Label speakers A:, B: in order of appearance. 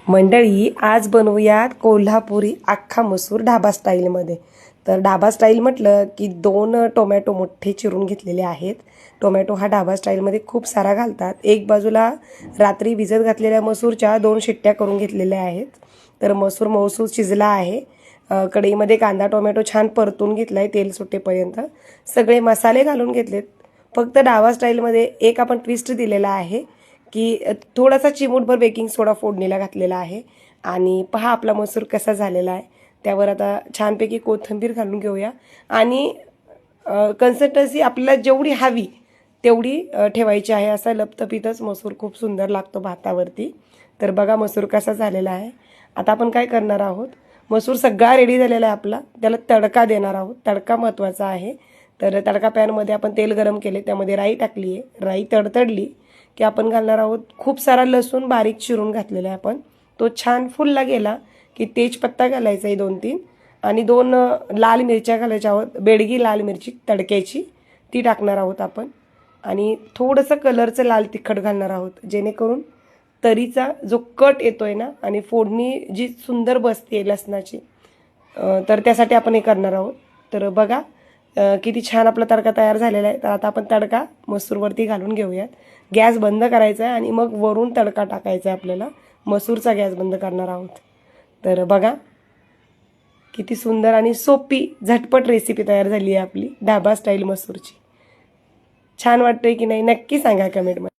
A: मंडळी, आज बनवूयात कोल्हापुरी अख्खा मसूर ढाबा स्टाईलमध्ये. तर ढाबा स्टाईल म्हटलं की 2 टोमॅटो मोठे चिरून घेतलेले आहेत. टोमॅटो हा ढाबा स्टाईलमध्ये खूप सारा घालतात. एक बाजूला रात्री भिजत घातलेल्या मसूरच्या 2 शिट्ट्या करून घेतलेल्या आहेत. तर मसूर मऊसूत शिजला आहे. कढईमध्ये कांदा टोमॅटो छान परतून घेतला आहे तेल सुटेपर्यंत. सगळे मसाले घालून घेतलेत. फक्त ढाबा स्टाईलमध्ये एक आपण ट्विस्ट दिलेला आहे की थोडासा चिमूटभर बेकिंग सोडा फोडणीला घातलेला आहे. आणि पहा आपला मसूर कसा झालेला आहे. त्यावर आता छानपैकी कोथिंबीर घालून घेऊया आणि कन्सिस्टन्सी आपल्याला जेवढी हवी तेवढी ठेवायची आहे. असा लपतपीतच मसूर खूप सुंदर लागतो भातावरती. तर बघा मसूर कसा झालेला आहे. आता आपण काय करणार आहोत, मसूर सगळा रेडी झालेला आहे आपला. त्याला तडका देणार आहोत. तडका महत्त्वाचा आहे. तर तडका पॅनमध्ये आपण तेल गरम केले, त्यामध्ये राई टाकली आहे. राई तडतडली की आपण घालणार आहोत खूप सारा लसूण बारीक चिरून घातलेला आहे आपण. तो छान फुलला गेला की तेजपत्ता घालायचा आहे 2-3 आणि 2 लाल मिरच्या घालायच्या आहोत. बेडगी लाल मिरची तडक्याची ती टाकणार आहोत आपण. आणि थोडंसं कलरचं लाल तिखट घालणार आहोत, जेणेकरून तरीचा जो कट येतोय ना आणि फोडणी जी सुंदर बसते लसणाची, तर त्यासाठी आपण हे करणार आहोत. तर बघा किती छान आपला तडका तयार झालेला आहे. तर आता आपण तडका मसूरवरती घालून घेऊयात. गॅस बंद करायचा आहे आणि मग वरून तडका टाकायचा आहे आपल्याला. मसूरचा गॅस बंद करणार आहोत. तर बघा किती सुंदर आणि सोपी झटपट रेसिपी तयार झाली आहे आपली ढाबा स्टाईल मसूरची. छान वाटतंय की नाही नक्की सांगा कमेंटमध्ये.